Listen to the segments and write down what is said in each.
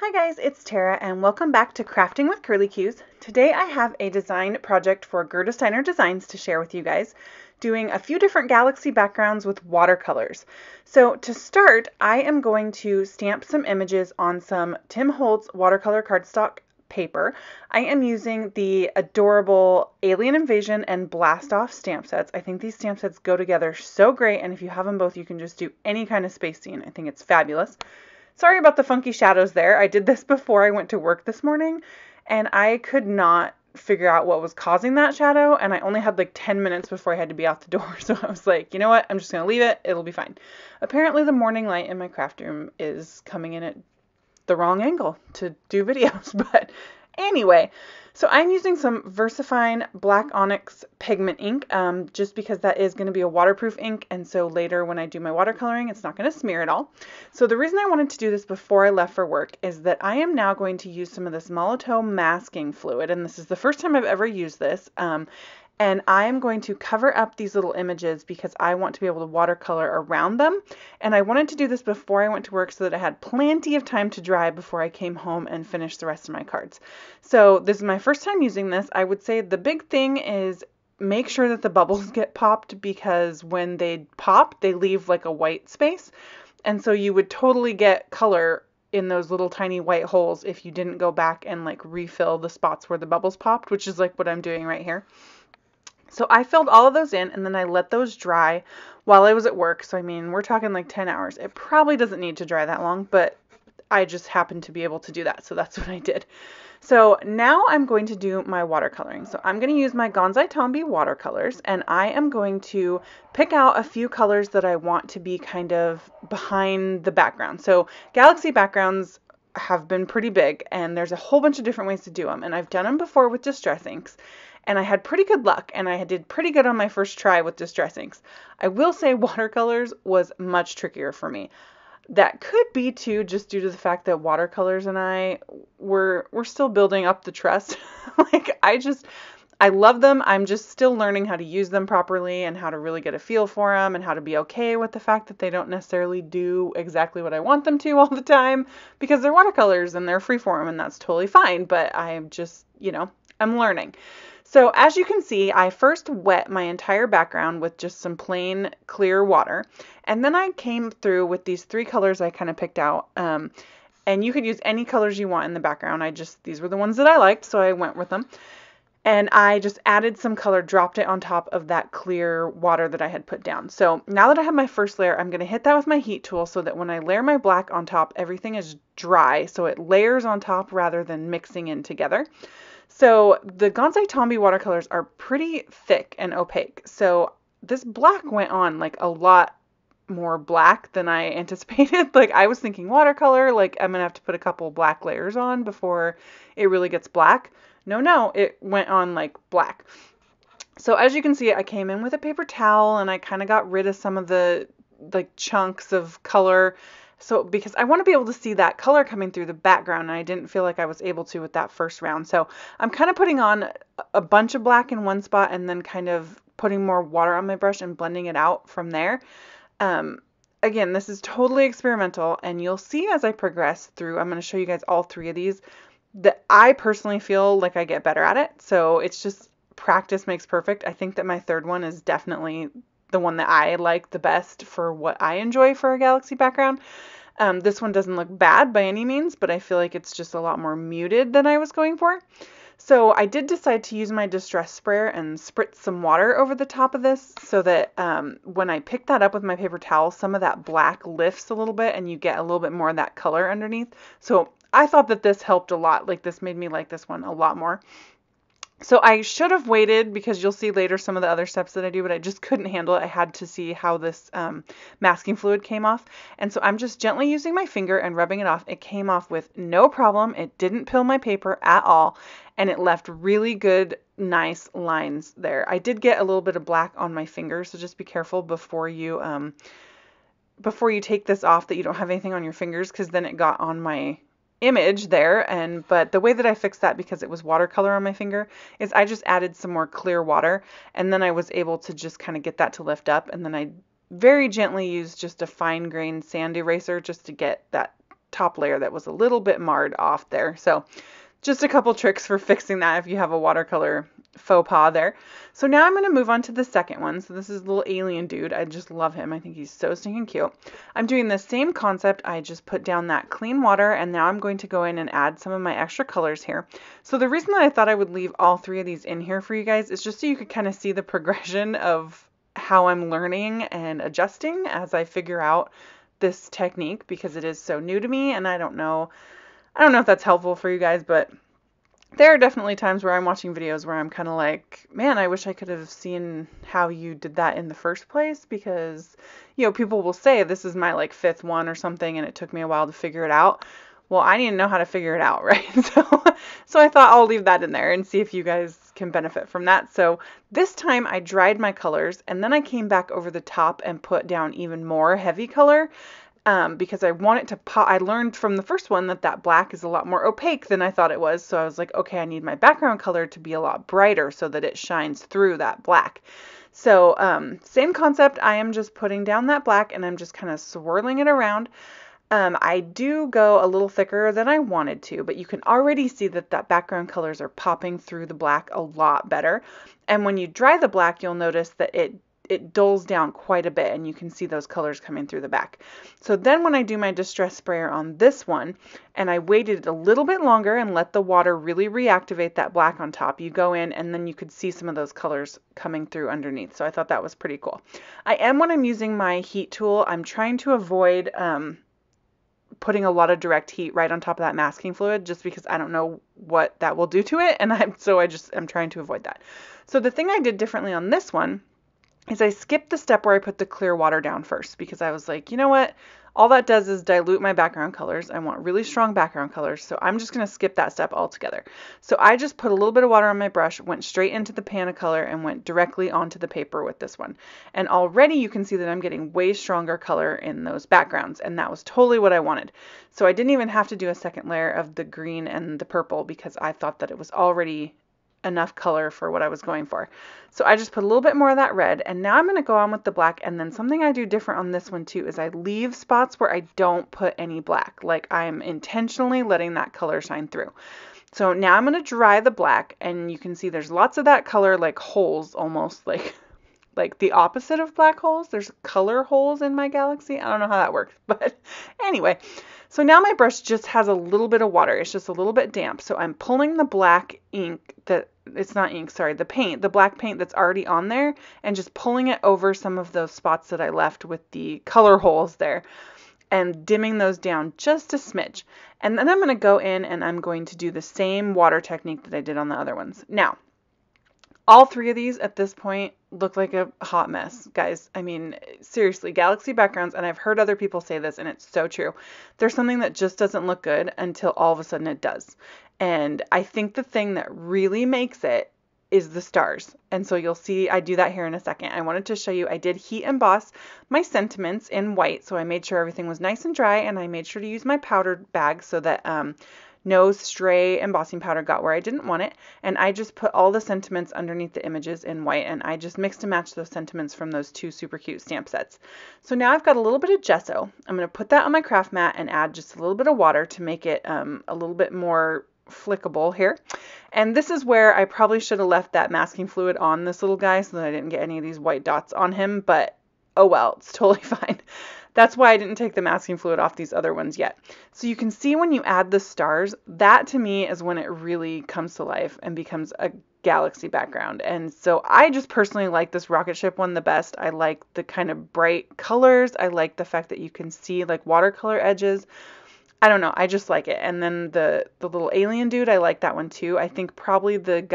Hi guys, it's Tara and welcome back to Crafting with Curly Cues. Today I have a design project for Gerda Steiner Designs to share with you guys, doing a few different galaxy backgrounds with watercolors. So to start, I am going to stamp some images on some Tim Holtz watercolor cardstock paper. I am using the adorable Alien Invasion and Blast Off stamp sets. I think these stamp sets go together so great, and if you have them both, you can just do any kind of space scene. I think it's fabulous. Sorry about the funky shadows there. I did this before I went to work this morning, and I could not figure out what was causing that shadow, and I only had like 10 minutes before I had to be out the door, so I was like, you know what, I'm just going to leave it. It'll be fine. Apparently the morning light in my craft room is coming in at the wrong angle to do videos, but anyway, so I'm using some VersaFine Black Onyx pigment ink, just because that is going to be a waterproof ink, and so later when I do my watercoloring, it's not going to smear at all. So the reason I wanted to do this before I left for work is that I am now going to use some of this Molotow masking fluid, and this is the first time I've ever used this. And I am going to cover up these little images because I want to be able to watercolor around them. And I wanted to do this before I went to work so that I had plenty of time to dry before I came home and finished the rest of my cards. So this is my first time using this. I would say the big thing is make sure that the bubbles get popped, because when they pop, they leave like a white space. And so you would totally get color in those little tiny white holes if you didn't go back and like refill the spots where the bubbles popped, which is like what I'm doing right here. So I filled all of those in, and then I let those dry while I was at work. So I mean, we're talking like 10 hours. It probably doesn't need to dry that long, but I just happened to be able to do that. So that's what I did. So now I'm going to do my watercoloring. So I'm going to use my Gonzai Tombi watercolors, and I am going to pick out a few colors that I want to be kind of behind the background. So galaxy backgrounds have been pretty big, and there's a whole bunch of different ways to do them. And I've done them before with distress inks, and I had pretty good luck, and I did pretty good on my first try with distress inks. I will say watercolors was much trickier for me. That could be too just due to the fact that watercolors and I we're still building up the trust. Like I love them. I'm just still learning how to use them properly and how to really get a feel for them and how to be okay with the fact that they don't necessarily do exactly what I want them to all the time, because they're watercolors and they're freeform, and that's totally fine, but I'm just, I'm learning. So as you can see, I first wet my entire background with just some plain clear water, and then I came through with these three colors I kind of picked out. And you could use any colors you want in the background. These were the ones that I liked, so I went with them. And I just added some color, dropped it on top of that clear water that I had put down. So now that I have my first layer, I'm going to hit that with my heat tool so that when I layer my black on top, everything is dry, so it layers on top rather than mixing in together. So the Gonzai Tombi watercolors are pretty thick and opaque. So this black went on like a lot more black than I anticipated. Like I was thinking watercolor, like I'm gonna have to put a couple black layers on before it really gets black. No, it went on like black. So as you can see, I came in with a paper towel and I kind of got rid of some of the like chunks of color. So because I want to be able to see that color coming through the background, and I didn't feel like I was able to with that first round. So I'm kind of putting on a bunch of black in one spot and then kind of putting more water on my brush and blending it out from there. Again, this is totally experimental, and you'll see as I progress through, I'm going to show you guys all three of these, that I personally feel like I get better at it. So it's just practice makes perfect. I think that my third one is definitely the one that I like the best for what I enjoy for a galaxy background. This one doesn't look bad by any means, but I feel like it's just a lot more muted than I was going for. So I did decide to use my distress sprayer and spritz some water over the top of this so that when I pick that up with my paper towel, some of that black lifts a little bit and you get a little bit more of that color underneath. So I thought that this helped a lot. Like this made me like this one a lot more. So I should have waited, because you'll see later some of the other steps that I do, but I just couldn't handle it. I had to see how this masking fluid came off. And so I'm just gently using my finger and rubbing it off. It came off with no problem. It didn't pill my paper at all. And it left really good, nice lines there. I did get a little bit of black on my finger, so just be careful before you take this off that you don't have anything on your fingers, because then it got on my image there. But the way that I fixed that, because it was watercolor on my finger, is I just added some more clear water, and then I was able to just kind of get that to lift up, and then I very gently used just a fine grained sand eraser just to get that top layer that was a little bit marred off there. So just a couple tricks for fixing that if you have a watercolor faux pas there. So now I'm going to move on to the second one. So this is a little alien dude. I just love him. I think he's so stinking cute. I'm doing the same concept. I just put down that clean water, and now I'm going to go in and add some of my extra colors here. So the reason that I thought I would leave all three of these in here for you guys is just so you could kind of see the progression of how I'm learning and adjusting as I figure out this technique, because it is so new to me, and I don't know if that's helpful for you guys, but there are definitely times where I'm watching videos where I'm kind of like, man, I wish I could have seen how you did that in the first place, because, you know, people will say this is my like fifth one or something and it took me a while to figure it out. Well, I need to know how to figure it out, right? So I thought I'll leave that in there and see if you guys can benefit from that. So this time I dried my colors, and then I came back over the top and put down even more heavy color. Because I want it to pop. I learned from the first one that black is a lot more opaque than I thought it was. So I was like, okay, I need my background color to be a lot brighter so that it shines through that black. So same concept. I am just putting down that black and I'm just kind of swirling it around. I do go a little thicker than I wanted to, but you can already see that background colors are popping through the black a lot better. And when you dry the black, you'll notice that it dulls down quite a bit, and you can see those colors coming through the back. So then when I do my distress sprayer on this one, and I waited a little bit longer and let the water really reactivate that black on top, you go in and then you could see some of those colors coming through underneath. So I thought that was pretty cool. When I'm using my heat tool, I'm trying to avoid putting a lot of direct heat right on top of that masking fluid, just because I don't know what that will do to it, and I'm trying to avoid that. So the thing I did differently on this one is I skipped the step where I put the clear water down first, because I was like, you know what? All that does is dilute my background colors. I want really strong background colors, so I'm just going to skip that step altogether. So I just put a little bit of water on my brush, went straight into the pan of color, and went directly onto the paper with this one. And already you can see that I'm getting way stronger color in those backgrounds, and that was totally what I wanted. So I didn't even have to do a second layer of the green and the purple, because I thought that it was already enough color for what I was going for. So I just put a little bit more of that red, and now I'm going to go on with the black. And then something I do different on this one too is I leave spots where I don't put any black, like I'm intentionally letting that color shine through. So now I'm going to dry the black, and you can see there's lots of that color, like holes, almost like the opposite of black holes. There's color holes in my galaxy. I don't know how that works, but anyway. So now my brush just has a little bit of water. It's just a little bit damp. So I'm pulling the black ink the paint, the black paint that's already on there, and just pulling it over some of those spots that I left with the color holes there, and dimming those down just a smidge. And then I'm going to go in and I'm going to do the same water technique that I did on the other ones. Now, all three of these at this point look like a hot mess, guys. I mean, seriously, galaxy backgrounds, and I've heard other people say this, and it's so true. There's something that just doesn't look good until all of a sudden it does. And I think the thing that really makes it is the stars. And so you'll see I do that here in a second. I wanted to show you, I did heat emboss my sentiments in white, so I made sure everything was nice and dry, and I made sure to use my powder bag so that no stray embossing powder got where I didn't want it. And I just put all the sentiments underneath the images in white, and I just mixed and matched those sentiments from those two super cute stamp sets. So now I've got a little bit of gesso. I'm going to put that on my craft mat and add just a little bit of water to make it a little bit more flickable here. And this is where I probably should have left that masking fluid on this little guy so that I didn't get any of these white dots on him, but oh well, it's totally fine. That's why I didn't take the masking fluid off these other ones yet. So you can see when you add the stars, that to me is when it really comes to life and becomes a galaxy background. And so I just personally like this rocket ship one the best. I like the kind of bright colors. I like the fact that you can see like watercolor edges. I don't know, I just like it. And then the little alien dude, I like that one too. I think probably the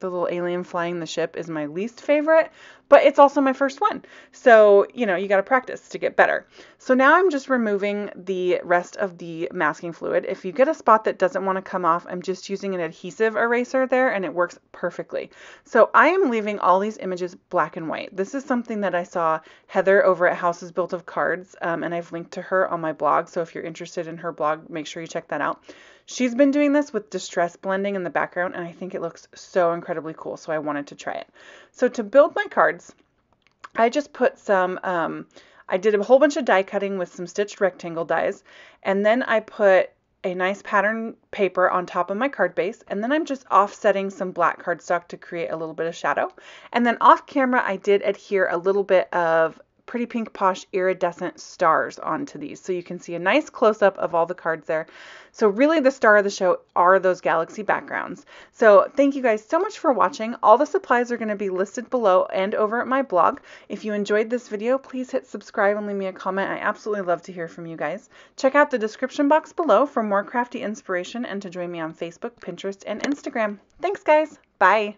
little alien flying the ship is my least favorite, but it's also my first one. So, you know, you got to practice to get better. So now I'm just removing the rest of the masking fluid. If you get a spot that doesn't want to come off, I'm just using an adhesive eraser there, and it works perfectly. So I am leaving all these images black and white. This is something that I saw Heather over at Houses Built of Cards, and I've linked to her on my blog. So if you're interested in her blog, make sure you check that out. She's been doing this with distress blending in the background, and I think it looks so incredibly cool, so I wanted to try it. So to build my cards, I just put some, I did a whole bunch of die cutting with some stitched rectangle dies, and then I put a nice pattern paper on top of my card base, and then I'm just offsetting some black cardstock to create a little bit of shadow. And then off camera, I did adhere a little bit of Pretty Pink Posh iridescent stars onto these, so you can see a nice close-up of all the cards there. So really the star of the show are those galaxy backgrounds. So thank you guys so much for watching. All the supplies are going to be listed below and over at my blog. If you enjoyed this video, please hit subscribe and leave me a comment. I absolutely love to hear from you guys. Check out the description box below for more crafty inspiration and to join me on Facebook, Pinterest, and Instagram. Thanks guys. Bye.